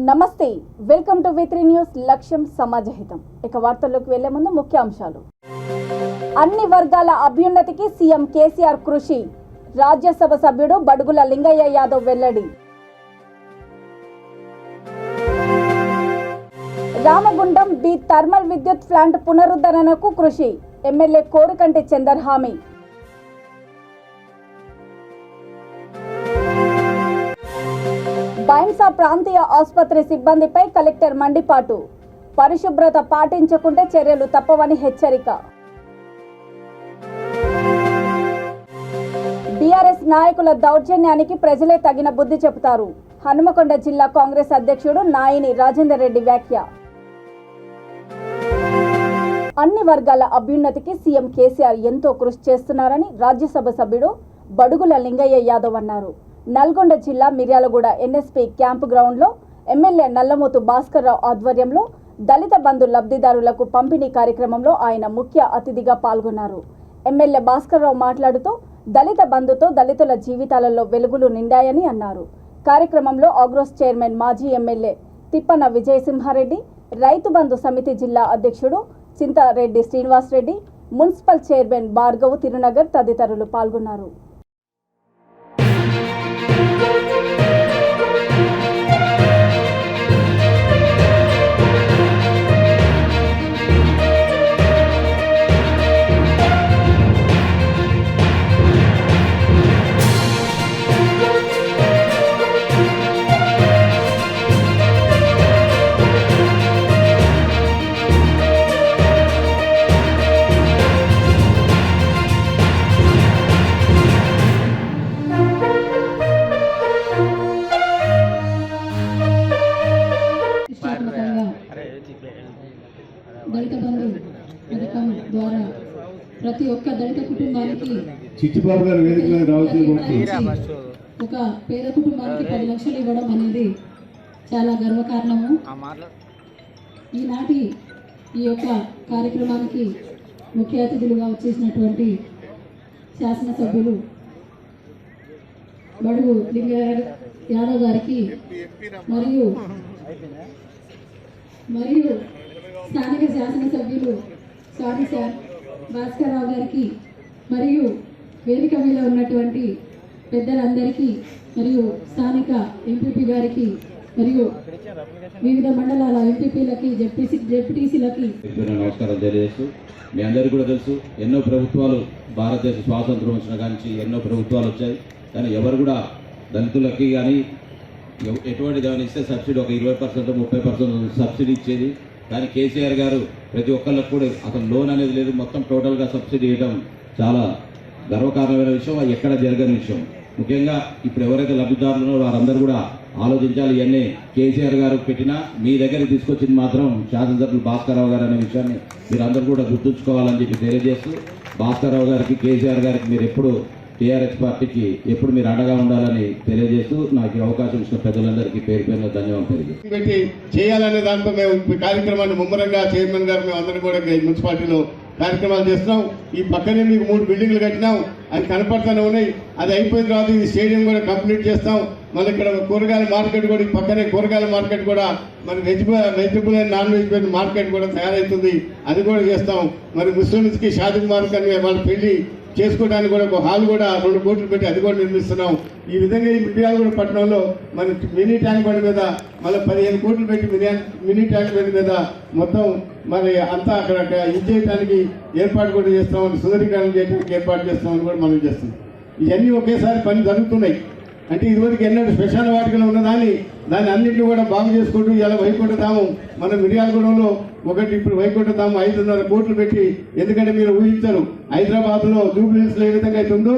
నమస్తే, welcome to V3 news. లక్ష్యం సమాజహితం. ఇక వార్తల్లోకి వెళ్లే ముందు ముఖ్యాంశాలు. అన్ని వర్గాల అభ్యున్నతికి సీఎం కేసీఆర్ కృషి. రాజ్యసభ సభ్యుడు బడుగుల లింగయ్య యాదవ్ వెల్లడి. రామగుండం బి థర్మల్ విద్యుత్ ప్లాంట్ పునరుద్ధరణకు కృషి. ఎమ్మెల్యే కోరుకంటి చందర్ హామీ. బైంసా ప్రాంతీయ ఆసుపత్రి సిబ్బందిపై కలెక్టర్ మండిపాటు. పరిశుభ్రత పాటించకుంటే చర్యలు తప్పవని హెచ్చరిక. బీఆర్ఎస్ నాయకుల దౌర్జన్యానికి ప్రజలే తగిన బుద్ధి చెబుతారు. హనుమకొండ జిల్లా కాంగ్రెస్ అధ్యక్షుడు నాయిని రాజేందర్ రెడ్డి వ్యాఖ్య. అన్ని వర్గాల అభ్యున్నతికి సీఎం కేసీఆర్ ఎంతో కృషి చేస్తున్నారని రాజ్యసభ సభ్యుడు బడుగుల లింగయ్య యాదవ్ అన్నారు. నల్గొండ జిల్లా మిర్యాలగూడ ఎన్ఎస్పీ క్యాంపు గ్రౌండ్లో ఎమ్మెల్యే నల్లమోతు భాస్కర్రావు ఆధ్వర్యంలో దళిత బంధు లబ్ధిదారులకు పంపిణీ కార్యక్రమంలో ఆయన ముఖ్య అతిథిగా పాల్గొన్నారు. ఎమ్మెల్యే భాస్కర్రావు మాట్లాడుతూ దళిత బంధుతో దళితుల జీవితాలలో వెలుగులు నిండాయని అన్నారు. కార్యక్రమంలో ఆగ్రోస్ చైర్మన్ మాజీ ఎమ్మెల్యే తిప్పన విజయసింహారెడ్డి, రైతు బంధు సమితి జిల్లా అధ్యక్షుడు చింతారెడ్డి శ్రీనివాసరెడ్డి, మున్సిపల్ చైర్మన్ భార్గవ్ తిరునగర్ తదితరులు పాల్గొన్నారు. దళిత బంధు పథకం ద్వారా ప్రతి ఒక్క దళిత కుటుంబానికి ఒక పేద కుటుంబానికి 10 లక్షలు ఇవ్వడం అనేది చాలా గర్వకారణము. ఈనాటి ఈ యొక్క కార్యక్రమానికి ముఖ్య అతిథులుగా వచ్చేసినటువంటి శాసనసభ్యులు బడుగు లింగయ్య యాదవ్ గారికి మరియు స్థానిక శాసనసభ్యులు సారీ సార్ భాస్కర్రావు గారికి మరియు వేదిక మీద ఉన్నటువంటి పెద్దలందరికీ మరియు స్థానిక ఎంపీపీ గారికి మరియు వివిధ మండలాల ఎంపీపీలకి జెడ్పీటీసీలకి నమస్కారం తెలియజేస్తూ, మీ అందరికీ కూడా తెలుసు ఎన్నో ప్రభుత్వాలు భారతదేశ స్వాతంత్రం వచ్చిన కానీ ఎన్నో ప్రభుత్వాలు వచ్చాయి. కానీ ఎవరు కూడా దళితులకి కానీ ఎటువంటి దాని ఇస్తే సబ్సిడీ ఒక 20% 30% సబ్సిడీ ఇచ్చేది. కానీ కేసీఆర్ గారు ప్రతి ఒక్కళ్ళకు కూడా అసలు లోన్ అనేది లేదు, మొత్తం టోటల్గా సబ్సిడీ ఇవ్వడం చాలా గర్వకారణమైన విషయం. అది ఎక్కడ జరగని విషయం. ముఖ్యంగా ఇప్పుడు ఎవరైతే లబ్ధిదారులు వారందరూ కూడా ఆలోచించాలి. ఇవన్నీ కేసీఆర్ గారు పెట్టినా మీ దగ్గరికి తీసుకొచ్చింది మాత్రం శాసనసభ్యులు భాస్కర్రావు గారు అనే విషయాన్ని మీరు అందరూ కూడా గుర్తుంచుకోవాలని చెప్పి తెలియజేస్తూ, భాస్కర్రావు గారికి కేసీఆర్ గారికి మీరు ఎప్పుడు టీఆర్ఎస్ పార్టీకి ఎప్పుడు మీరు అండగా ఉండాలని తెలియజేస్తూ నాకు అవకాశం ఇచ్చిన పెద్దలందరికీ పేరు పేరున ధన్యవాదాలు పెట్టి చేయాలనే దాంతో మేము కార్యక్రమాన్ని ముమ్మరంగా చైర్మన్ గారు మేము అందరూ కూడా మున్సిపాలిటీలో కార్యక్రమాలు చేస్తున్నాం. ఈ పక్కనే మీకు 3 బిల్డింగ్లు కట్టినాం, అది కనపడుతూనే ఉన్నాయి. అది అయిపోయిన తర్వాత ఈ స్టేడియం కూడా కంప్లీట్ చేస్తాం. మళ్ళీ ఇక్కడ కూరగాయల మార్కెట్ కూడా ఈ పక్కనే కూరగాయల మార్కెట్ కూడా మరి vegetable and non vegetable market కూడా తయారవుతుంది, అది కూడా చేస్తాం. మరి ముస్లిమ్స్కి షాదీ మార్కెట్ వాళ్ళ పెళ్లి చేసుకోవడానికి కూడా ఒక హాల్ కూడా 2 కోట్లు పెట్టి అది కూడా నిర్మిస్తున్నాం. ఈ విధంగా ఈ మిర్యాలగూడ పట్టణంలో మన మినీ ట్యాంక్ బండ్ మీద మళ్ళీ 15 కోట్లు పెట్టి మినీ ట్యాంక్ బండ్ మీద మొత్తం మరి అంతా అక్కడ ఇది చేయడానికి ఏర్పాటు కూడా చేస్తామని, సుందరీకరణ చేయడానికి ఏర్పాటు చేస్తామని కూడా మనం చేస్తున్నాం. ఇవన్నీ ఒకేసారి పని జరుగుతున్నాయి. అంటే ఇదివరకు ఎన్నడూ శ్మశాన వాటికలో ఉన్నదాన్ని దాన్ని అన్నింటినీ కూడా బాగు చేసుకుంటూ ఇలా వైకుంఠధామం మన మిర్యాలగూడెంలో ఒకటి ఇప్పుడు వైకుంఠధామం 5.5 కోట్లు పెట్టి, ఎందుకంటే మీరు ఊహించరు హైదరాబాద్లో జూబ్లీహిల్స్లో ఏ విధంగా అయితే ఉందో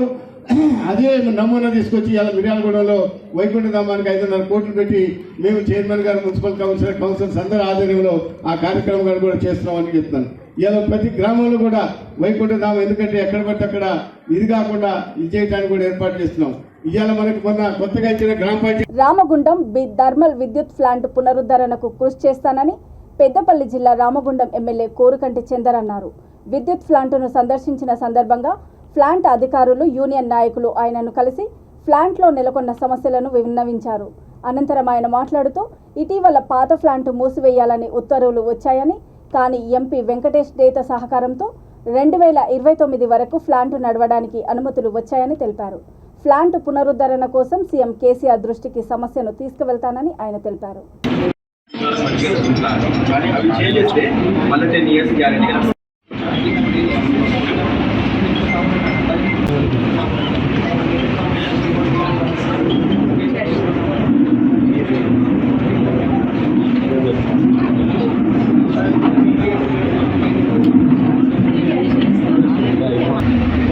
అదే నమూనా తీసుకొచ్చి ఇలా మిర్యాలగూడెంలో వైకుంఠధామానికి 5.5 కోట్లు పెట్టి మేము చైర్మన్ గారు మున్సిపల్ కౌన్సిలర్స్ అందరి ఆధ్వర్యంలో ఆ కార్యక్రమం కూడా చేస్తున్నామని చెప్తున్నాను. ఇలా ప్రతి గ్రామంలో కూడా వైకుంఠధామం, ఎందుకంటే ఎక్కడ పడితే అక్కడ ఇది కాకుండా ఇది చేయడానికి కూడా ఏర్పాటు చేస్తున్నాం. ఇవాళ మనకు మొన్న కొత్తగా ఇచ్చిన గ్రామ పంచాయతీ రామగుండం బి థర్మల్ విద్యుత్ ప్లాంట్ పునరుద్ధరణకు కృషి చేస్తానని పెద్దపల్లి జిల్లా రామగుండం ఎమ్మెల్యే కోరుకంటి చందర్ అన్నారు. విద్యుత్ ప్లాంటును సందర్శించిన సందర్భంగా ప్లాంట్ అధికారులు, యూనియన్ నాయకులు ఆయనను కలిసి ప్లాంట్లో నెలకొన్న సమస్యలను విన్నవించారు. అనంతరం ఆయన మాట్లాడుతూ ఇటీవల పాత ప్లాంట్ మూసివేయాలని ఉత్తర్వులు వచ్చాయని, కానీ ఎంపీ వెంకటేష్ నేత సహకారంతో 2029 వరకు ప్లాంట్ నడవడానికి అనుమతులు వచ్చాయని తెలిపారు. ప్లాంట్ పునరుద్ధరణ కోసం సీఎం కేసీఆర్ దృష్టికి సమస్యను తీసుకువెళ్తానని ఆయన తెలిపారు.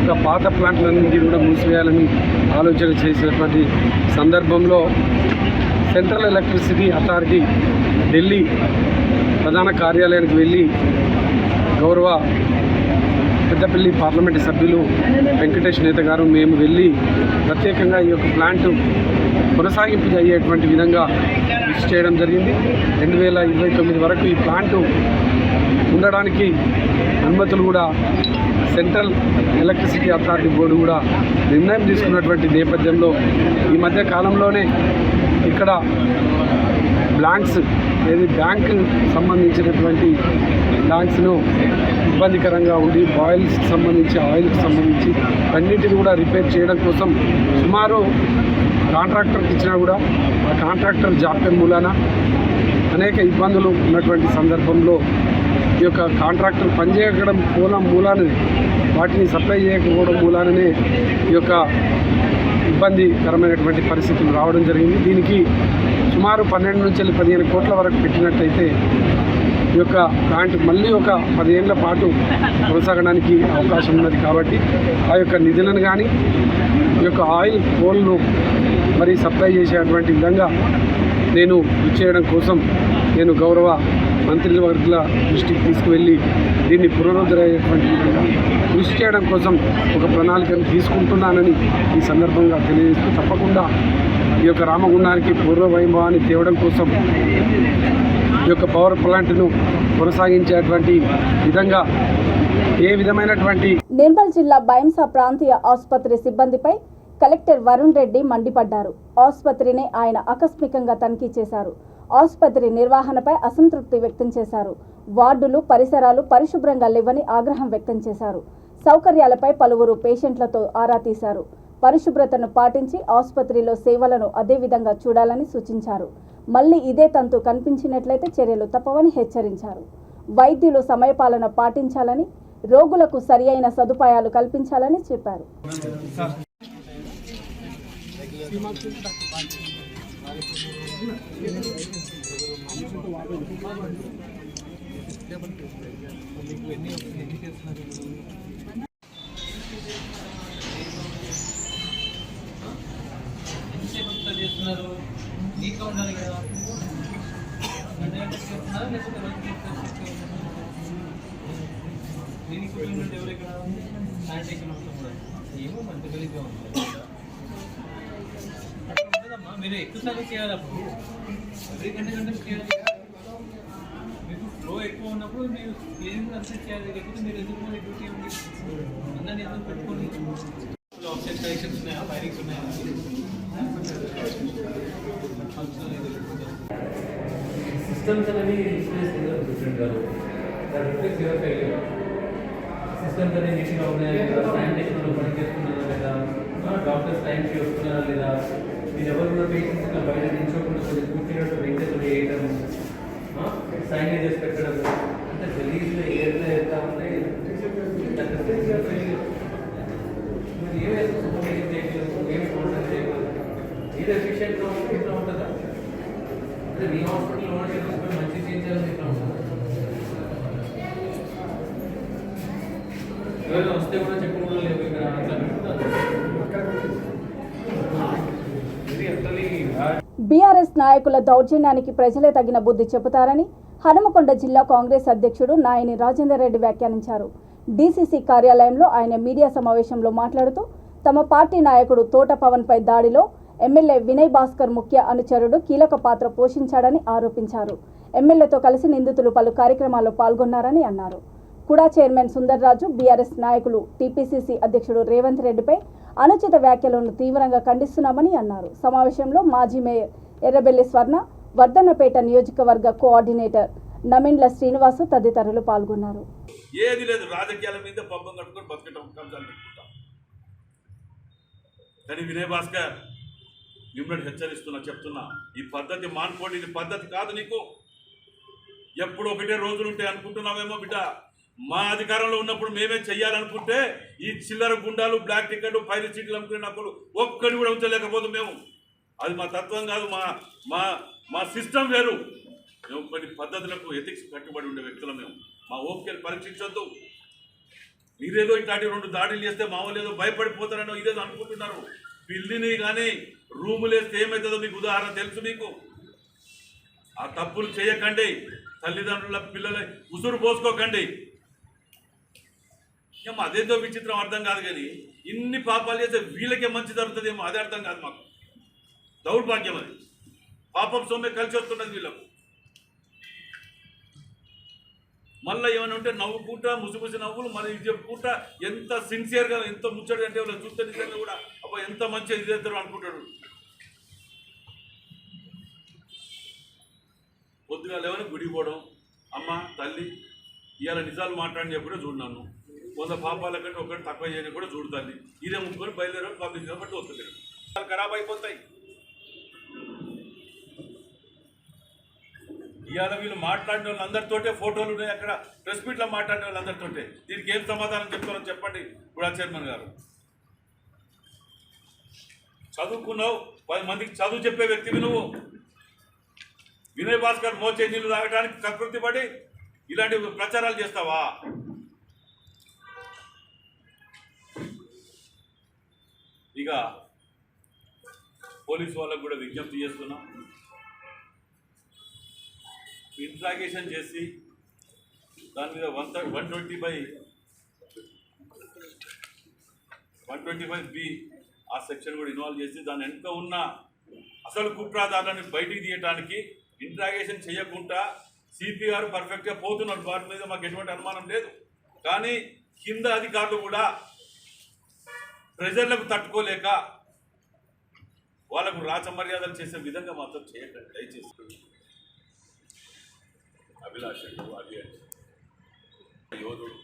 ఒక పాత ప్లాంట్లన్నింటినీ కూడా మూసివేయాలని ఆలోచన చేసినటువంటి సందర్భంలో సెంట్రల్ ఎలక్ట్రిసిటీ అథారిటీ ఢిల్లీ ప్రధాన కార్యాలయానికి వెళ్ళి గౌరవ పెద్దపల్లి పార్లమెంటు సభ్యులు వెంకటేష్ నేత గారు మేము వెళ్ళి ప్రత్యేకంగా ఈ యొక్క ప్లాంటు కొనసాగింపు అయ్యేటువంటి విధంగా కృషి చేయడం జరిగింది. 2029 వరకు ఈ ప్లాంటు ఉండడానికి అనుమతులు కూడా సెంట్రల్ ఎలక్ట్రిసిటీ అథారిటీ బోర్డు కూడా నిర్ణయం తీసుకున్నటువంటి నేపథ్యంలో ఈ మధ్య కాలంలోనే ఇక్కడ బ్లాంక్స్ బ్యాంకు సంబంధించినటువంటి బ్లాంక్స్ను ఇబ్బందికరంగా ఉండి బాయిల్స్కి సంబంధించి ఆయిల్కి సంబంధించి అన్నింటిని కూడా రిపేర్ చేయడం కోసం సుమారు కాంట్రాక్టర్కి ఇచ్చినా కూడా ఆ కాంట్రాక్టర్ జాప్యం మూలాన అనేక ఇబ్బందులు ఉన్నటువంటి సందర్భంలో ఈ యొక్క కాంట్రాక్టర్ పనిచేయడం మూలానే వాటిని సప్లై చేయకపోవడం మూలాననే ఈ యొక్క ఇబ్బందికరమైనటువంటి పరిస్థితులు రావడం జరిగింది. దీనికి సుమారు 12 నుంచి 15 కోట్ల వరకు పెట్టినట్టయితే ఈ యొక్క ప్లాంట్ మళ్ళీ ఒక 10 ఏళ్ల పాటు కొనసాగడానికి అవకాశం ఉన్నది. కాబట్టి ఆ యొక్క నిధులను కానీ ఈ యొక్క ఆయిల్ కోల్ను మరి సప్లై చేసేటువంటి విధంగా నేను చేయడం కోసం నేను గౌరవ మంత్రివర్గుల దృష్టికి తీసుకువెళ్ళి దీన్ని పునరుద్ధరయ్యేటువంటి కృషి చేయడం కోసం ఒక ప్రణాళికను తీసుకుంటున్నానని ఈ సందర్భంగా తెలియజేస్తూ తప్పకుండా ఈ యొక్క రామగుండానికి పూర్వ వైభవాన్ని తేవడం కోసం ఈ యొక్క పవర్ ప్లాంట్ను కొనసాగించేటువంటి విధంగా ఏ విధమైనటువంటి నిర్మల్ జిల్లా బైంసా ప్రాంతీయ ఆసుపత్రి సిబ్బందిపై కలెక్టర్ వరుణ్ రెడ్డి మండిపడ్డారు. ఆసుపత్రిని ఆయన ఆకస్మికంగా తనిఖీ చేశారు. ఆసుపత్రి నిర్వహణపై అసంతృప్తి వ్యక్తం చేశారు. వార్డులు, పరిసరాలు పరిశుభ్రంగా లేవని ఆగ్రహం వ్యక్తం చేశారు. సౌకర్యాలపై పలువురు పేషెంట్లతో ఆరా తీశారు. పరిశుభ్రతను పాటించి ఆసుపత్రిలో సేవలను అదే విధంగా చూడాలని సూచించారు. మళ్లీ ఇదే తంతు కనిపించినట్లయితే చర్యలు తప్పవని హెచ్చరించారు. వైద్యులు సమయపాలన పాటించాలని, రోగులకు సరియైన సదుపాయాలు కల్పించాలని చెప్పారు. నీట్గా ఉండాలి కదా, దీనికి ఎవరు ఇక్కడ శానిటేషన్ అవసరం కూడా ఏమో మంచి గలీజ్గా ఉంటుంది. అట్లా ఉంటుందమ్మా, మీరు ఎక్కువ సర్వీస్ చేయాలి. అప్పుడు ఎవ్రీ గంట చేయాలి. మీకు ఫ్లో ఎక్కువ ఉన్నప్పుడు మీరు క్లీనింగ్ అంతా చేయాలి. లేకపోతే మీరు ఎందుకు డ్యూటీ ఉంది అందరినీ ఎందుకు పెట్టుకొని ఆఫ్సైడ్ కనెక్షన్స్ ఉన్నాయా, వైరింగ్స్ ఉన్నాయా, సిస్టమ్స్ అనేవి రిప్లేస్ డిఫరెంట్ గారు రిప్లేస్ ఎవరు సిస్టమ్స్ అనేవి నీట్గా ఉన్నాయా లేదా, శానిటేషన్లో పని చేస్తున్నారా లేదా, డాక్టర్స్ టైంకి వస్తున్నారా లేదా, మీరు ఎవరు కూడా పేషెంట్స్ బయట నిల్చోకుండా కొంచెం కూర్చున్నట్టు వెంటనే వేయడం, శానిటైజర్స్ పెట్టడం, అంటే గలీజ్లో ఏర్లో ఎట్లా ఉన్నాయి మీరు ఏమైనా సూపర్వైజన్ చేయగలరు, ఏమి కాంటాక్ట్ చేయగలరు, ఏదో ఎఫిషియెంట్గా ఉంటే ఇట్లా ఉంటుందా? అంటే మీ హాస్పిటల్ ఓనర్షిప్ మంచి చేయించాలని ఇట్లా ఉంటుందా? ఎవరైనా వస్తే కూడా చెప్పుకోవడం లేదు ఇక్కడ అట్లా పెట్టుకుంటారు. బీఆర్ఎస్ నాయకుల దౌర్జన్యానికి ప్రజలే తగిన బుద్ధి చెబుతారని హనుమకొండ జిల్లా కాంగ్రెస్ అధ్యక్షుడు నాయని రాజేందర్ రెడ్డి వ్యాఖ్యానించారు. డీసీసీ కార్యాలయంలో ఆయన మీడియా సమావేశంలో మాట్లాడుతూ తమ పార్టీ నాయకుడు తోట పవన్పై దాడిలో ఎమ్మెల్యే వినయ్ భాస్కర్ ముఖ్య అనుచరుడు కీలక పాత్ర పోషించాడని ఆరోపించారు. ఎమ్మెల్యేతో కలిసి నిందితులు పలు కార్యక్రమాల్లో పాల్గొన్నారని అన్నారు. కుడా చైర్మన్ సుందర్రాజు, బీఆర్ఎస్ నాయకులు, టీపీసీసీ అధ్యక్షుడు రేవంత్ రెడ్డిపై అనుచిత వ్యాఖ్యలను తీవ్రంగా ఖండిస్తున్నామని అన్నారు. సమావేశంలో మాజీ మేయర్ ఎర్రబెల్లి స్వర్ణ, వర్ధన్నపేట నియోజకవర్గ కోఆర్డినేటర్ నమిండ్ల శ్రీనివాసు తదితరులు పాల్గొన్నారు. ఏది లేదు, రాజకీయాల మీద పబ్బం కట్టుకొని బతకటం, కబ్జాలు పెట్టుకుంటాం. కానీ వినయ్ భాస్కర్ మిమ్మల్ని చెప్తున్నా, ఈ పద్ధతి మానుకోండి. ఇది పద్ధతి కాదు. నీకు ఎప్పుడు ఒకటే రోజులు ఉంటాయి అనుకుంటున్నావేమో బిడ్డ. మా అధికారంలో ఉన్నప్పుడు మేమే చెయ్యాలనుకుంటే ఈ చిల్లర గుండాలు, బ్లాక్ టికెట్, పైరు సీట్లు అనుకున్నప్పుడు ఒక్కడి కూడా ఉంచలేకపోతే మేము. అది మా తత్వం కాదు, మా సిస్టమ్ వేరు. మేము కొన్ని పద్ధతులకు ఎథిక్స్ కట్టుబడి ఉండే వ్యక్తులు మేము. మా ఓపికలు పరీక్షించొద్దు. మీరేదో ఇట్లాంటి 2 దాడులు చేస్తే మామూలు ఏదో భయపడిపోతారనో ఇదేదో అనుకుంటున్నారు. పిల్లిని కానీ రూములు వేస్తే ఏమవుతుందో మీకు ఉదాహరణ తెలుసు. మీకు ఆ తప్పులు చేయకండి. తల్లిదండ్రుల పిల్లల ఉసురు పోసుకోకండి. ఏమో అదేదో విచిత్రం అర్థం కాదు. కానీ ఇన్ని పాపాలు చేస్తే వీళ్ళకే మంచి జరుగుతుందేమో అదే అర్థం కాదు మాకు. దౌర్భాగ్యం అది. పాపం సొమ్మే కలిసి వస్తున్నది వీళ్ళకు. మళ్ళీ ఏమైనా ఉంటే నవ్వుకుంటా, ముసిముసి నవ్వులు, మళ్ళీ ఇది చెప్పుకుంటా, ఎంత సిన్సియర్గా, ఎంత ముచ్చడు అంటే వాళ్ళు చూస్తే నిజంగా కూడా అబ్బా ఎంత మంచిగా ఇది చేస్తారు అనుకుంటాడు. పొద్దుగా లేవని గుడికి పోవడం, అమ్మ తల్లి ఇవాళ నిజాలు మాట్లాడి కూడా చూడన్నాను. 100 పాపాల కంటే ఒకటి తక్కువ చేయని కూడా చూడు తల్లి. ఇదే ముగ్గురు బయలుదేరని పబ్లిక్ కాబట్టి వస్తుంది. ఖరాబ్ అయిపోతాయి. ఇవాళ వీళ్ళు మాట్లాడిన వాళ్ళందరితోటే ఫోటోలు ఉన్నాయి. అక్కడ ప్రెస్ మీట్లో మాట్లాడిన వాళ్ళందరితోటే. దీనికి ఏం సమాధానం చెప్తారో చెప్పండి కూడా చైర్మన్ గారు. చదువుకున్నావు, 10 మందికి చదువు చెప్పే వ్యక్తివి నువ్వు. వినయ్ భాస్కర్ మోచే నీళ్లు తాగడానికి కకృతి పడి ఇలాంటి ప్రచారాలు చేస్తావా? ఇక పోలీసు వాళ్ళకు కూడా విజ్ఞప్తి చేస్తున్నాం. ఇంట్రాగేషన్ చేసి దాని మీద 125B ఆ సెక్షన్ కూడా ఇన్వాల్వ్ చేసి దాని వెనుక ఉన్న అసలు కుట్రదారులను బయటికి తీయడానికి ఇంట్రాగేషన్ చేయకుండా సిపి గారు పర్ఫెక్ట్గా పోతున్నారు. వాటి మీద మాకు ఎటువంటి అనుమానం లేదు. కానీ కింద అధికారులు కూడా ప్రెజర్లకు తట్టుకోలేక వాళ్ళకు రాచమర్యాదలు చేసే విధంగా మాత్రం చేయకండి దయచేసి. అభిలాషుడు, యోధుడు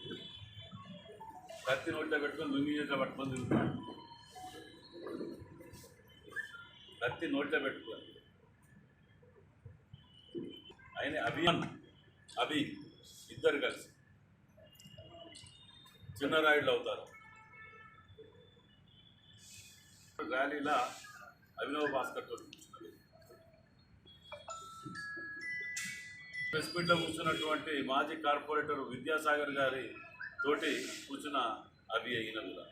కత్తి నోట్లో పెట్టుకొని లుంగి చేతిలో పట్టుకొని తిరుగుతాడు. కత్తి నోట్లో పెట్టుకొని ఆయన అభి ఇద్దరు కలిసి చిన్న రాయుళ్ళు అవుతారు. ర్యాలీలా అభినవ్ భాస్కర్ తోటి కూర్చున్నది. ప్రెస్ మీట్లో కూర్చున్నటువంటి మాజీ కార్పొరేటర్ విద్యాసాగర్ గారి తోటి కూర్చున్న అభి అయిన కూడా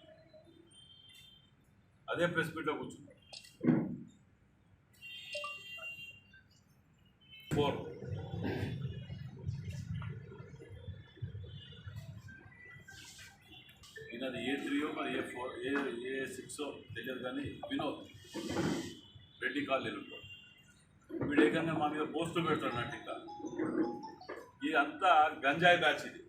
అదే ప్రెస్ మీట్లో కూర్చున్నారు. 4 ఈయనది A3 మరి A4 A6 తెలియదు. కానీ వినోద్ రెడ్డి కాలనీలు ఉంటాడు. వీడు ఏకంగా మా మీద పోస్టులు పెడతాడు అన్నట్టు. ఇంకా ఇదంతా గంజాయి బ్యాచ్. ఇది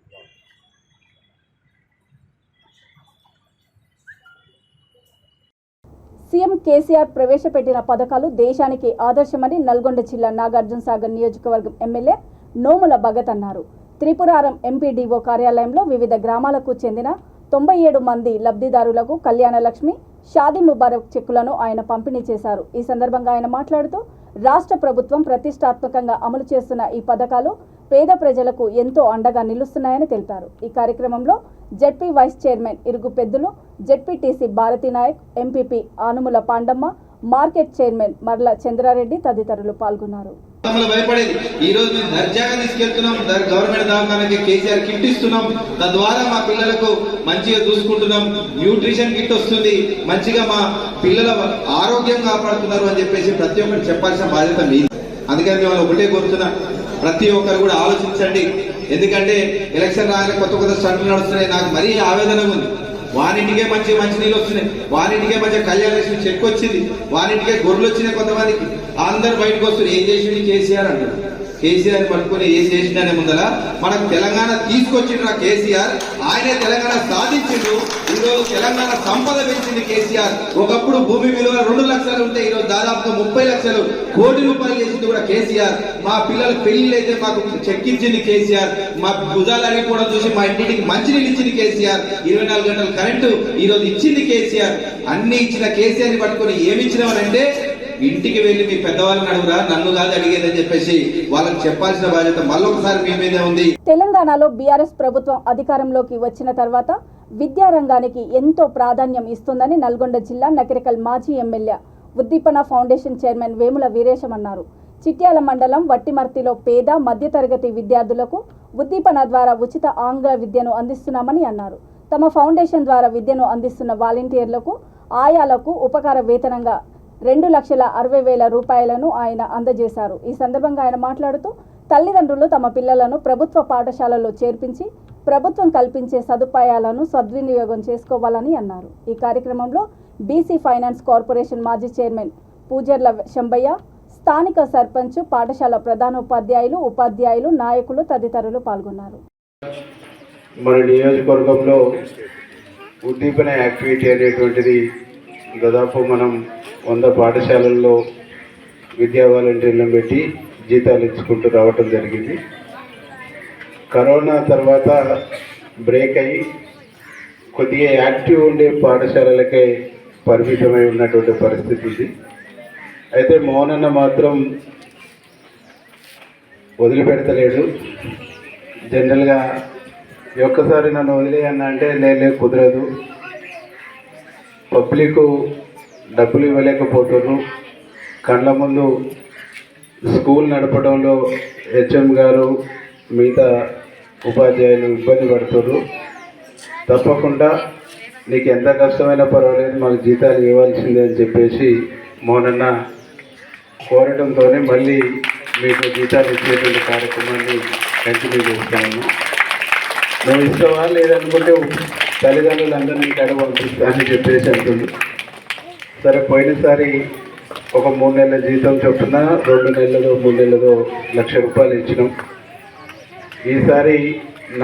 సీఎం కేసీఆర్ ప్రవేశపెట్టిన పథకాలు దేశానికి ఆదర్శమని నల్గొండ జిల్లా నాగార్జునసాగర్ నియోజకవర్గం ఎమ్మెల్యే నోముల భగత్ అన్నారు. త్రిపురారం ఎంపీడీఓ కార్యాలయంలో వివిధ గ్రామాలకు చెందిన 97 మంది లబ్ధిదారులకు కళ్యాణ లక్ష్మి, షాదీ ముబారక్ చెక్కులను ఆయన పంపిణీ చేశారు. ఈ సందర్భంగా ఆయన మాట్లాడుతూ రాష్ట్ర ప్రభుత్వం ప్రతిష్టాత్మకంగా అమలు చేస్తున్న ఈ పథకాలు పేద ప్రజలకు ఎంతో అండగా నిలుస్తున్నాయని తెలిపారు. ఈ కార్యక్రమంలో ZP vice chairman Irugu Peddulu, ZPTC Bharathi Nayak, MPP Anumula Pandamma, market chairman Marla Chandrareddy తదితరులు పాల్గొన్నారు. భయపడేది ఈ రోజు మేము దర్జాగా తీసుకెళ్తున్నాం. గవర్నమెంట్ దవాఖానకి కేసీఆర్ కిట్ ఇస్తున్నాం. తద్వారా మా పిల్లలకు మంచిగా చూసుకుంటున్నాం. న్యూట్రిషన్ కిట్ వస్తుంది. మంచిగా మా పిల్లల ఆరోగ్యం కాపాడుతున్నారు అని చెప్పేసి ప్రతి ఒక్కరు చెప్పాల్సిన బాధ్యత మీది. అందుకని మేము ఒకటే కోరుతున్నా, ప్రతి ఒక్కరు కూడా ఆలోచించండి. ఎందుకంటే ఎలక్షన్ రాగానే కొత్త స్టంట్లు నడుస్తున్నాయి. నాకు మరీ ఆవేదన ఉంది. వానింటికే మంచి నీళ్ళు వస్తున్నాయి, వానింటికే మంచిగా కళ్యాణ లక్ష్మి చెక్ వచ్చింది, వానింటికే గొర్రెలు వచ్చినాయి. కొంతమందికి అందరు బయటకు వస్తున్నారు. ఏం చేసింది కేసీఆర్ అంటారు. కేసీఆర్ పట్టుకుని ఏ చేసినానే ముందర మనకు తెలంగాణ తీసుకొచ్చిండ్రు ఆ కేసీఆర్. ఆయనే తెలంగాణ సాధించిండు. ఈరోజు తెలంగాణ సంపద పెంచింది కేసీఆర్. ఒకప్పుడు భూమి విలువ 2 లక్షలు ఉంటే ఈరోజు దాదాపుగా 30 లక్షలు కోటి రూపాయలు చేసింది కూడా కేసీఆర్. మా పిల్లల పెళ్లిళ్ళు అయితే మాకు చెక్కించింది కేసీఆర్. మా భుజాలు అరిగిపోవడం చూసి మా ఇంటికి మంచినీళ్ళు ఇచ్చింది కేసీఆర్. 24 గంటల కరెంటు ఈరోజు ఇచ్చింది కేసీఆర్. అన్ని ఇచ్చిన కేసీఆర్ ని పట్టుకుని ఏమి ఇచ్చినామనంటే ఇంటికి వెళ్ళి మీ పెద్దవాళ్ళని అడుగురా, నన్ను కాదు అడిగేదని చెప్పేసి వాళ్ళకి చెప్పాల్సిన బాధ్యత మళ్ళొకసారి మీ మీదే ఉంది. తెలంగాణలో బీఆర్ఎస్ ప్రభుత్వం అధికారంలోకి వచ్చిన తర్వాత విద్యారంగానికి ఎంతో ప్రాధాన్యం ఇస్తుందని నల్గొండ జిల్లా నకిరేకల్ మాజీ ఎమ్మెల్యే ఉద్దీపన ఫౌండేషన్ చైర్మన్ వేముల వీరేశం అన్నారు. చిట్యాల మండలం వట్టిమర్తిలో పేద మధ్యతరగతి విద్యార్థులకు ఉద్దీపన ద్వారా ఉచిత ఆంగ్ల విద్యను అందిస్తున్నామని అన్నారు. తమ ఫౌండేషన్ ద్వారా విద్యను అందిస్తున్న వాలంటీర్లకు ఆయాలకు ఉపకార వేతనంగా 2,60,000 రూపాయలను ఆయన అందజేశారు. ఈ సందర్భంగా ఆయన మాట్లాడుతూ తల్లిదండ్రులు తమ పిల్లలను ప్రభుత్వ పాఠశాలలో చేర్పించి ప్రభుత్వం కల్పించే సదుపాయాలను సద్వినియోగం చేసుకోవాలని అన్నారు. ఈ కార్యక్రమంలో బీసీ ఫైనాన్స్ కార్పొరేషన్ మాజీ చైర్మన్ పూజర్ల శంబయ్య, స్థానిక సర్పంచ్, పాఠశాల ప్రధానోపాధ్యాయులు, ఉపాధ్యాయులు, నాయకులు తదితరులు పాల్గొన్నారు. మన నియోజకవర్గంలో ఉద్దీపన యాక్టివిటీ అనేటువంటిది దాదాపు మనం 100 పాఠశాలల్లో విద్యా వాలంటీర్లను పెట్టి జీతాలు ఇచ్చుకుంటూ రావటం జరిగింది. కరోనా తర్వాత బ్రేక్ అయ్యి కొద్దిగా యాక్టివ్ ఉండే పాఠశాలలకే పరిమితమై ఉన్నటువంటి పరిస్థితి ఇది. అయితే మోహనన్న మాత్రం వదిలిపెడతలేడు. జనరల్గా ఒక్కసారి నన్ను వదిలేయన్నా అంటే లే కుదరదు, పబ్లిక్ డబ్బులు ఇవ్వలేకపోతున్నారు, కళ్ళ ముందు స్కూల్ నడపడంలో హెచ్ఎం గారు మిగతా ఉపాధ్యాయులు ఇబ్బంది పడుతున్నారు, తప్పకుండా నీకు ఎంత కష్టమైనా పర్వాలేదు మాకు జీతాలు ఇవ్వాల్సిందే అని చెప్పేసి మోనన్న కోరడంతో మళ్ళీ మీకు జీతాలు ఇచ్చేటువంటి కార్యక్రమాన్ని కంటిన్యూ చేస్తాను. నువ్వు ఇస్తావా లేదనుకుంటే తల్లిదండ్రులందరినీ ఇక్కడ పంపిస్తా అని చెప్పేసి అంటుంది. సరే, పోయినసారి ఒక 3 నెలల జీతం చొప్పున 2 నెలలదో 3 నెలలదో ₹1,00,000 ఇచ్చినాం. ఈసారి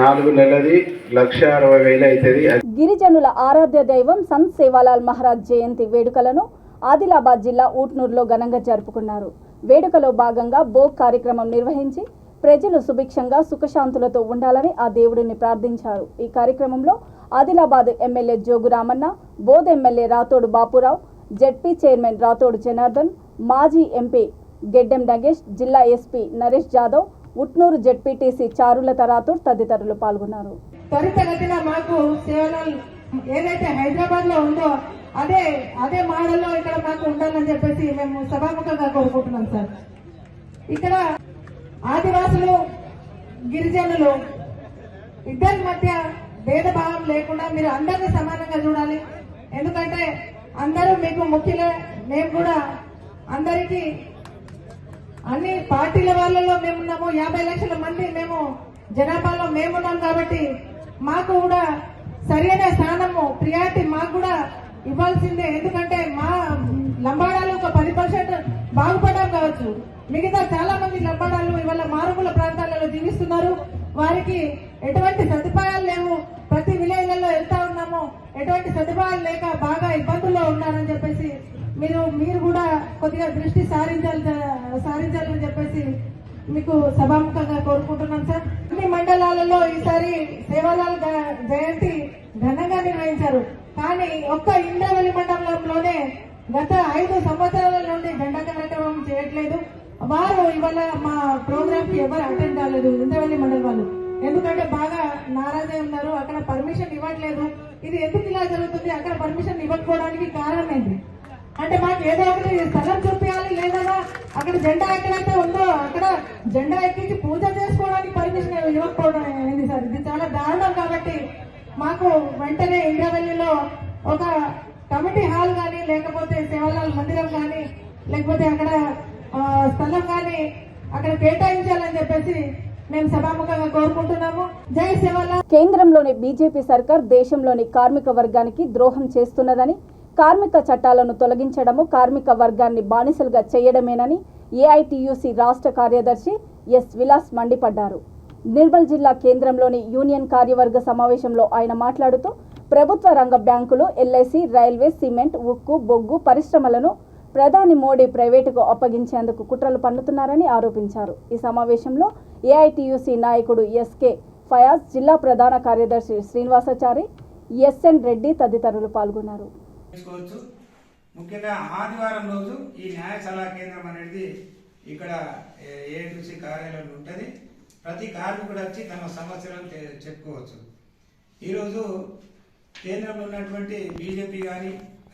4 నెలలది ₹1,60,000 అవుతుంది. గిరిజనుల ఆరాధ్య దైవం సంత్ సేవాలాల్ మహారాజ్ జయంతి వేడుకలను ఆదిలాబాద్ జిల్లా ఊట్నూరులో ఘనంగా జరుపుకున్నారు. వేడుకలో భాగంగా భోగ్ కార్యక్రమం నిర్వహించి ప్రజలు సుభిక్షంగా సుఖశాంతులతో ఉండాలని ఆ దేవుడిని ప్రార్థించారు. ఈ కార్యక్రమంలో Adilabad MLA Jogu Ramanna, Boath MLA Rathod Bapurao, ZP chairman Rathod Janardhan, మాజీ ఎంపీ గెడ్డెం నగేష్, జిల్లా ఎస్పీ నరేష్ జాదవ్, ఉట్నూరు జెడ్పీటీసీ చారులత రాథోడ్ తదితరులు పాల్గొన్నారు. త్వరితగతిన మాకు సేవలు ఏదైతే హైదరాబాద్ లో ఉందో అదే మోడల్లో ఇక్కడ మాకు ఉండాలని చెప్పేసి మేము సభాముఖంగా కోరుకుంటున్నాం సార్. ఇక్కడ ఆదివాసులు గిరిజనులు ఇద్దరి మధ్య భేదభావం లేకుండా మీరు అందరినీ సమానంగా చూడాలి. ఎందుకంటే అందరూ మీకు ముఖ్యులే. మేము కూడా అందరికీ అన్ని పార్టీల వాళ్ళలో మేమున్నాము. 50 లక్షల మంది మేము జనాభాలో మేమున్నాం కాబట్టి మాకు కూడా సరైన స్థానము ప్రియారిటీ మాకు కూడా ఇవ్వాల్సిందే. ఎందుకంటే మా లంబాడాలు ఒక 10% బాగుపడడం కావచ్చు, మిగతా చాలా మంది లంబాడాలు ఇవాళ మారుమూల ప్రాంతాలలో జీవిస్తున్నారు. వారికి ఎటువంటి సదుపాయాలు లేవు. ప్రతి విలేజ్లలో వెళ్తా ఉన్నాము, ఎటువంటి సదుపాయాలు లేక బాగా ఇబ్బందుల్లో ఉన్నారని చెప్పేసి మీరు కూడా కొద్దిగా దృష్టి సారించాలని చెప్పేసి మీకు సభాముఖంగా కోరుకుంటున్నాం సార్. అన్ని మండలాలలో ఈసారి సేవాలాల్ జయంతి ఘనంగా నిర్వహించారు. కానీ ఒక్క ఇంద్రవెల్లి మండలంలోనే గత 5 సంవత్సరాల నుండి జెండా కార్యక్రమం చేయట్లేదు. వారు ఇవాళ మా ప్రోగ్రామ్ కి ఎవరు అటెండ్ కాలేదు ఇంద్రవెల్లి మండలం వాళ్ళు. ఎందుకంటే బాగా నారాజే ఉన్నారు, అక్కడ పర్మిషన్ ఇవ్వట్లేదు. ఇది ఎందుకు ఇలా జరుగుతుంది, అక్కడ పర్మిషన్ ఇవ్వకపోవడానికి కారణం ఏంటి అంటే మాకు ఏదో ఒకటి స్థలం చూపించాలి, లేదా అక్కడ జెండా ఎక్కడైతే ఉందో అక్కడ జెండా ఎక్కించి పూజ చేసుకోవడానికి పర్మిషన్ ఇవ్వకపోవడం ఏంది సార్. ఇది చాలా దారుణం. కాబట్టి మాకు వెంటనే ఇంద్రవెల్లిలో ఒక కమిటీ హాల్ కానీ, లేకపోతే సేవాలాల్ మందిరం కానీ, లేకపోతే అక్కడ స్థలం కానీ అక్కడ కేటాయించాలని చెప్పేసి మేము సభాముఖంగా కోరుకుంటున్నాము. జై సేవాలాల్. కేంద్రంలోని బీజేపీ సర్కార్ దేశంలోని కార్మిక వర్గానికి ద్రోహం చేస్తున్నదని, కార్మిక చట్టాలను తొలగించడము కార్మిక వర్గాన్ని బానిసలుగా చేయడమేనని ఏఐటీయూసీ రాష్ట్ర కార్యదర్శి ఎస్ విలాస్ మండిపడ్డారు. నిర్మల్ జిల్లా కేంద్రంలోని యూనియన్ కార్యవర్గ సమావేశంలో ఆయన మాట్లాడుతూ ప్రభుత్వ రంగ బ్యాంకులు, ఎల్ఐసి, రైల్వే, సిమెంట్, ఉక్కు, బొగ్గు పరిశ్రమలను ప్రధాని మోడీ ప్రైవేటుకు అప్పగించేందుకు కుట్రలు పన్నుతున్నారని ఆరోపించారు. ఈ సమావేశంలో ఏఐటియుసి నాయకుడు ఎస్కే ఫయాజ్, జిల్లా ప్రధాన కార్యదర్శి శ్రీనివాసాచారి, ఎస్ఎన్ రెడ్డి తదితరులు పాల్గొన్నారు. ముఖ్యంగా ఆదివారం రోజు ఈ న్యాయ సలహా కేంద్రం అనేది ఇక్కడ ఏఐటియుసి కార్యాలయంలో ఉంటుంది. ప్రతి కార్మికుడు వచ్చి తమ సమస్యలను చెప్పుకోవచ్చు. ఈరోజు కేంద్రంలో ఉన్నటువంటి బీజేపీ కానీ,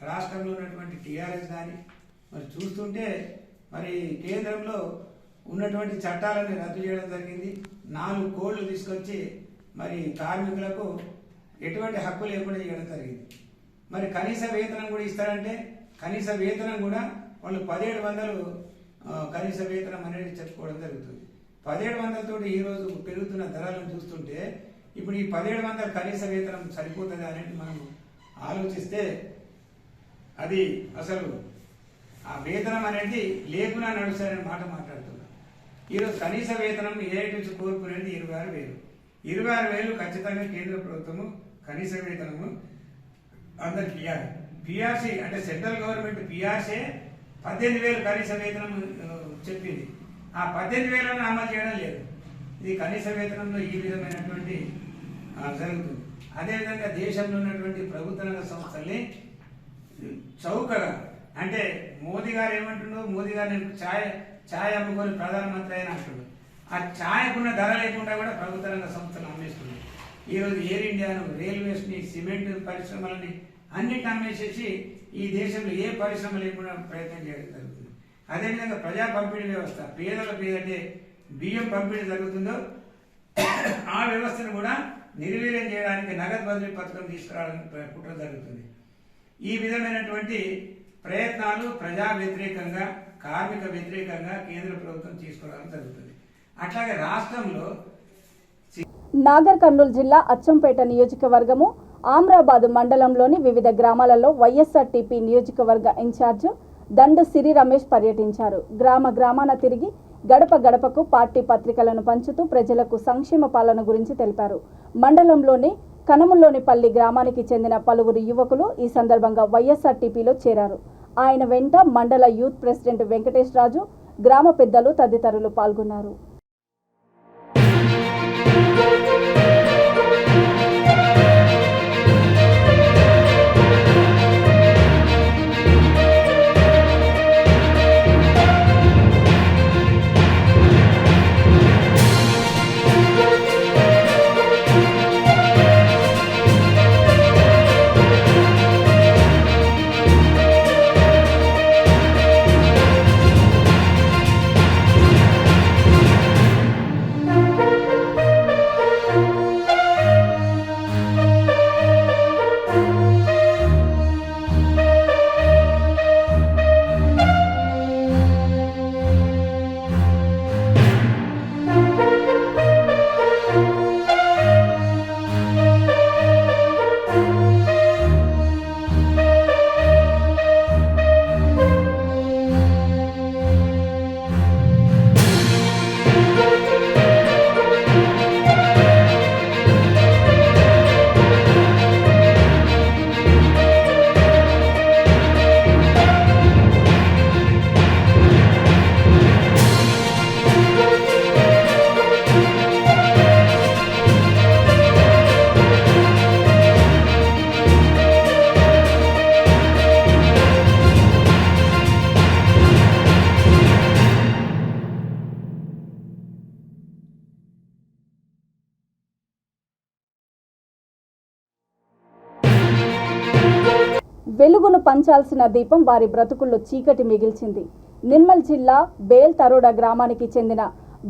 రాష్ట్రంలో ఉన్నటువంటి టీఆర్ఎస్ కానీ మరి చూస్తుంటే మరి కేంద్రంలో ఉన్నటువంటి చట్టాలను రద్దు చేయడం జరిగింది. 4 కోళ్లు తీసుకొచ్చి మరి కార్మికులకు ఎటువంటి హక్కు లేకుండా చేయడం జరిగింది. మరి కనీస వేతనం కూడా ఇస్తారంటే కనీస వేతనం కూడా వాళ్ళు 1700 కనీస వేతనం అనేది చెప్పుకోవడం జరుగుతుంది. 1700 తోటి ఈరోజు పెరుగుతున్న ధరలను చూస్తుంటే ఇప్పుడు ఈ 1700 కనీస వేతనం సరిపోతుంది అనేది మనం ఆలోచిస్తే అది అసలు ఆ వేతనం అనేది లేకున్నా నడుస్తారనే మాట మాట్లాడుతున్నాం. ఈరోజు కనీస వేతనం ఏఐటియుసి కోరుకునేది 26,000. 26,000 ఖచ్చితంగా కేంద్ర ప్రభుత్వము కనీస వేతనము అందరికి ఇవ్వాలి. పిఆర్సీ అంటే సెంట్రల్ గవర్నమెంట్ పిఆర్సీ 18,000 కనీస వేతనం చెప్పింది. ఆ 18,000 అమలు చేయడం లేదు. ఇది కనీస వేతనంలో ఈ విధమైనటువంటి జరుగుతుంది. అదేవిధంగా దేశంలో ఉన్నటువంటి ప్రభుత్వ రంగ సంస్థల్ని చౌకగా అంటే మోదీ గారు ఏమంటుండో, మోదీ గారు నేను ఛాయ్ అమ్ముకొని ప్రధానమంత్రి అయిన అంటుండు. ఆ ఛాయకున్న ధర లేకుండా కూడా ప్రభుత్వ రంగ సంస్థలు అమ్మేస్తున్నాయి. ఈరోజు ఎయిర్ ఇండియాను, రైల్వేస్ని, సిమెంట్ పరిశ్రమలని అన్నిటిని అమ్మేసేసి ఈ దేశంలో ఏ పరిశ్రమ లేకుండా ప్రయత్నం చేయడం జరుగుతుంది. అదేవిధంగా ప్రజా పంపిణీ వ్యవస్థ, పేదలకు ఏదైతే బియ్యం పంపిణీ జరుగుతుందో ఆ వ్యవస్థను కూడా నిర్వీర్యం చేయడానికి నగదు బదిలీ పథకం తీసుకురావడానికి కుట్ర జరుగుతుంది. ఈ విధమైనటువంటి ప్రయత్నాలు ప్రజా వ్యతిరేకంగా, కార్మిక వ్యతిరేకంగా కేంద్ర ప్రభుత్వం తీసుకురావడం జరుగుతుంది. అట్లాగే రాష్ట్రంలో నాగర్ కర్నూలు జిల్లా అచ్చంపేట నియోజకవర్గము, ఆమ్రాబాద్ మండలంలోని వివిధ గ్రామాలలో వైఎస్ఆర్టీపీ నియోజకవర్గ ఇన్ఛార్జ్ దండు సిరి రమేష్ పర్యటించారు. గ్రామాన తిరిగి గడప గడపకు పార్టీ పత్రికలను పంచుతూ ప్రజలకు సంక్షేమ పాలన గురించి తెలిపారు. మండలంలోని కనముల్లోనిపల్లి గ్రామానికి చెందిన పలువురు యువకులు ఈ సందర్భంగా వైఎస్ఆర్టీపీలో చేరారు. ఆయన వెంట మండల యూత్ ప్రెసిడెంట్ వెంకటేష్ రాజు, గ్రామ పెద్దలు తదితరులు పాల్గొన్నారు. వెలుగును పంచాల్సిన దీపం వారి బ్రతుకుల్లో చీకటి మిగిల్చింది. నిర్మల్ జిల్లా బేల్ తరోడా గ్రామానికి చెందిన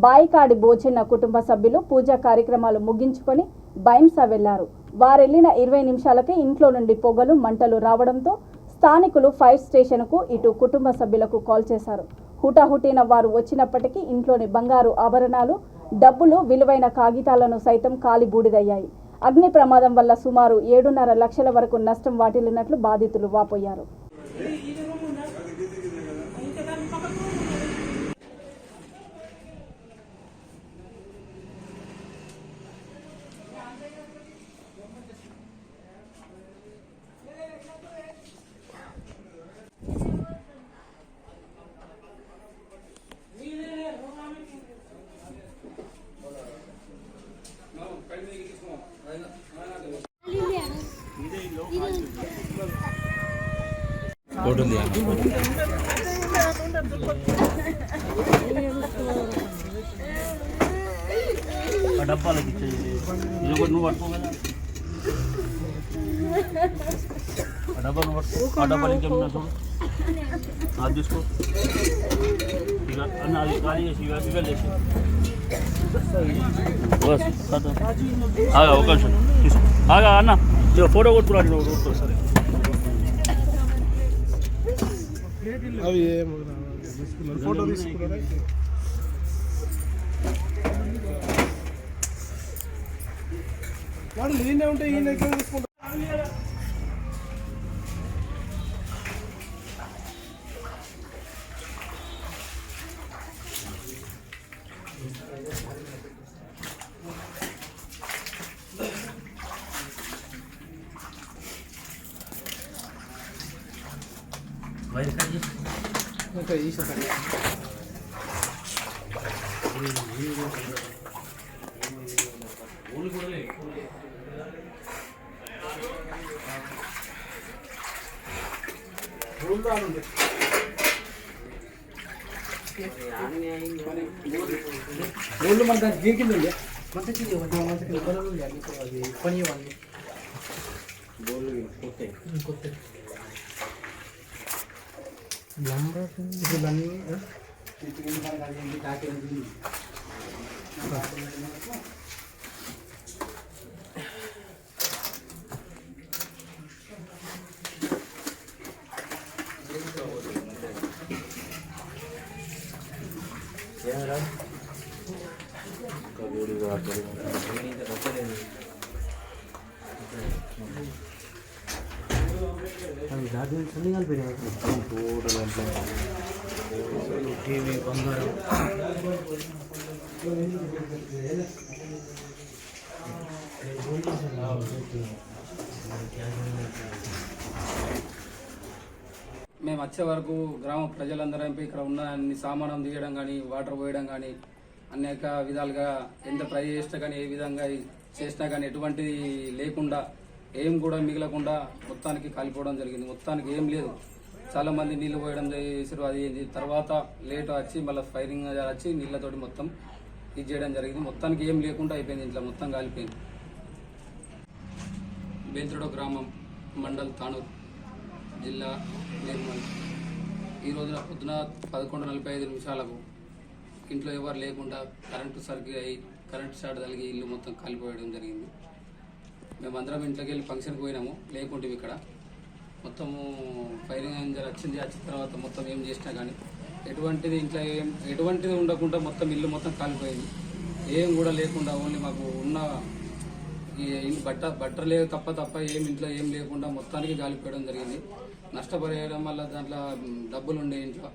బాయికాడి భోజన కుటుంబ సభ్యులు పూజా కార్యక్రమాలు ముగించుకొని బైంసా వెళ్లారు. వారెళ్లిన 20 నిమిషాలకే ఇంట్లో నుండి పొగలు, మంటలు రావడంతో స్థానికులు ఫైర్ స్టేషన్కు, ఇటు కుటుంబ సభ్యులకు కాల్ చేశారు. హుటాహుటిన వారు వచ్చినప్పటికీ ఇంట్లోని బంగారు ఆభరణాలు, డబ్బులు, విలువైన కాగితాలను సైతం కాలి బూడిదయ్యాయి. అగ్ని ప్రమాదం వల్ల సుమారు 7.5 లక్షల వరకు నష్టం వాటిల్లినట్లు బాధితులు వాపోయారు. డబ్బాలకి ఇచ్చేది ఇది ఒకటి నువ్వు పట్టుకో కదా ఆ డబ్బా నువ్వు పట్టుకో ఆ డబ్బాలు ఇంకేమన్నా చూడు అది తీసుకో ఇక అన్న అది ఖాళీ చేసి ఇక చేసి బస్ ఆగా ఒక నిమిషం తీసుకో ఆగా అన్న ఇక ఫోటో కొట్టుకున్నాడు నువ్వు సరే అవి ఫోటో తీసుకున్నారా వాడు ఈయనే ఉంటే ఈయన ఎక్కడ తీసుకుంటారు మన దానికి దీనికి పని ఇవ్వండి మేము వచ్చే వరకు గ్రామ ప్రజలందరం ఇక్కడ ఉన్న అన్ని సామానం తీయడం కానీ వాటర్ పోయడం కానీ అనేక విధాలుగా ఎంత ట్రై చేసినా కానీ ఏ విధంగా చేసినా కానీ ఎటువంటిది లేకుండా ఏం కూడా మిగలకుండా మొత్తానికి కాలిపోవడం జరిగింది. మొత్తానికి ఏం లేదు. చాలా మంది నీళ్లు పోయడం చేసారు. అది తర్వాత లేట్ వచ్చి మళ్ళీ ఫైరింగ్ వచ్చి నీళ్లతోటి మొత్తం ఇది చేయడం జరిగింది. మొత్తానికి ఏం లేకుండా అయిపోయింది. ఇంట్లో మొత్తం కాలిపోయింది. బేల్తోడ గ్రామం, మండల్ తానూర్, జిల్లా నిర్మల్. ఈ రోజున పొద్దున 11:45 ఇంట్లో ఎవరు లేకుండా కరెంటు సర్కిల్ అయ్యి కరెంటు షార్ట్ తగిలి ఇల్లు మొత్తం కాలిపోయడం జరిగింది. మేమందరం ఇంట్లోకి వెళ్ళి ఫంక్షన్కి పోయినాము, లేకుంటే ఇక్కడ మొత్తము ఫైరింగ్ వచ్చింది. వచ్చిన తర్వాత మొత్తం ఏం చేసినా కానీ ఎటువంటిది ఇంట్లో ఎటువంటిది ఉండకుండా మొత్తం ఇల్లు మొత్తం కాలిపోయింది. ఏం కూడా లేకుండా ఓన్లీ మాకు ఉన్న ఈ బట్టలే తప్ప ఏం ఇంట్లో ఏం లేకుండా మొత్తానికి కాలిపోయడం జరిగింది. నష్టపరిహారం వల్ల దాంట్లో డబ్బులు ఉండే ఇంట్లో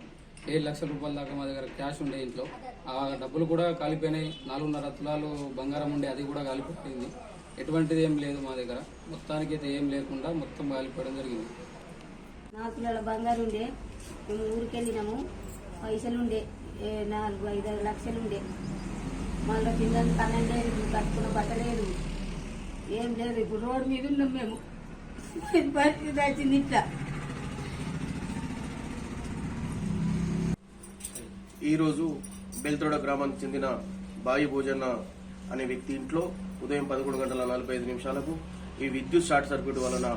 7 లక్షల రూపాయల దాకా మా దగ్గర క్యాష్ ఉండే ఇంట్లో. ఆ డబ్బులు కూడా కాలిపోయినాయి. 4.5 తులాలు బంగారం ఉండే, అది కూడా కాలిపోయింది. ఎటువంటిది ఏం లేదు మా దగ్గర. మొత్తానికి అయితే ఏం లేకుండా మొత్తం కాలిపోవడం జరిగింది. 4 తులాల బంగారు ఉండే, మేము ఊరికి వెళ్ళినాము. పైసలు ఉండే 4-5 లక్షలు ఉండే. మళ్ళీ పిల్లలు కన్నం లేదు, కట్టుకున్న బట్ట లేదు, ఏం లేదు. ఇప్పుడు రోడ్డు మీద ఉన్నాం మేము. పరిస్థితి వచ్చింది ఇట్లా. ఈరోజు బెల్తోడ గ్రామానికి చెందిన బాయి భోజన్న అనే వ్యక్తి ఇంట్లో ఉదయం 11:45 ఈ విద్యుత్ షార్ట్ సర్క్యూట్ వలన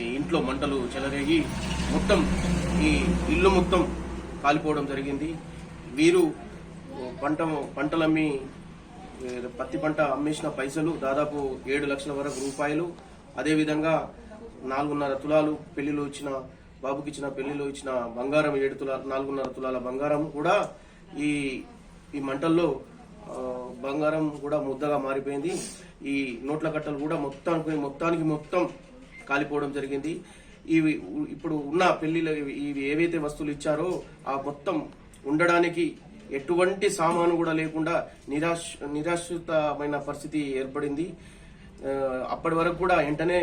ఈ ఇంట్లో మంటలు చెలరేగి మొత్తం ఈ ఇల్లు మొత్తం కాలిపోవడం జరిగింది. వీరు పంటలమ్మి పత్తి పంట అమ్మేసిన పైసలు దాదాపు 7 లక్షల వరకు రూపాయలు, అదేవిధంగా 4.5 తులాలు పెళ్లిలో ఇచ్చిన బాబుకి ఇచ్చిన పెళ్లిలో ఇచ్చిన బంగారం 4.5 తులాల బంగారం కూడా ఈ మంటల్లో బంగారం కూడా ముద్దగా మారిపోయింది. ఈ నోట్ల కట్టలు కూడా మొత్తానికి కాలిపోవడం జరిగింది. ఇవి ఇప్పుడు ఉన్న పెళ్లిలో ఇవి ఏవైతే వస్తువులు ఇచ్చారో ఆ మొత్తం ఉండడానికి ఎటువంటి సామాను కూడా లేకుండా నిరాశ్రితమైన పరిస్థితి ఏర్పడింది. అప్పటి వరకు కూడా వెంటనే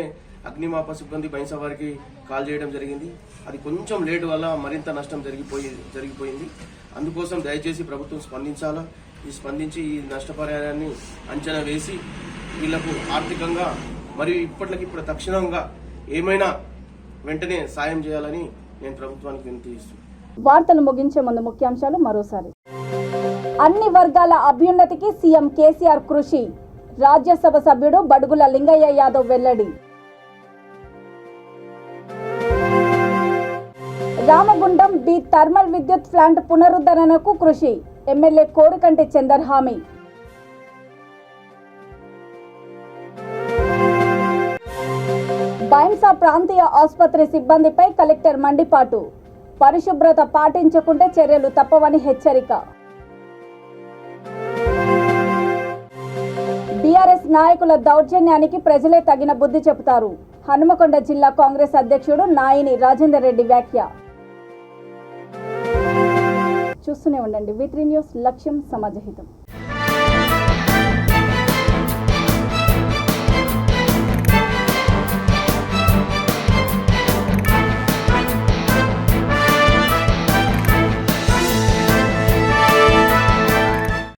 అగ్నిమాపక సిబ్బంది బైన్సా వారికి కాల్ చేయడం జరిగింది. అది కొంచెం లేటు వల్ల మరింత నష్టం జరిగిపోయింది. అందుకోసం దయచేసి ప్రభుత్వం స్పందించి ఈ నష్టపరిహారాన్ని అంచనా వేసి వీళ్లకు ఆర్థికంగా మరియు ఇప్పటికిప్పుడు తక్షణంగా ఏమైనా వెంటనే సాయం చేయాలని నేను ప్రభుత్వానికి వినతి ఇస్తున్నాను. వార్తలు ముగించే ముందు ముఖ్యాంశాలు మరోసారి. అన్ని వర్గాల అభ్యున్నతికి సీఎం కేసీఆర్ కృషి. రాజ్యసభ సభ్యుడు బడుగుల లింగయ్య యాదవ్ వెల్లడి. రామగుండం బి థర్మల్ విద్యుత్ ప్లాంట్ పునరుద్ధరణకు కృషి. ఎమ్మెల్యే కోరుకంటి చందర్ హామీ. బైంసా ప్రాంతీయ ఆసుపత్రి సిబ్బందిపై కలెక్టర్ మండిపాటు. పరిశుభ్రత పాటించకుంటే చర్యలు తప్పవని హెచ్చరిక. బీఆర్ఎస్ నాయకుల దౌర్జన్యానికి ప్రజలే తగిన బుద్ధి చెబుతారు. హనుమకొండ జిల్లా కాంగ్రెస్ అధ్యక్షుడు నాయిని రాజేందర్ రెడ్డి వ్యాఖ్య. చూస్తూనే ఉండండి V3 న్యూస్, లక్ష్యం సమాజహితం.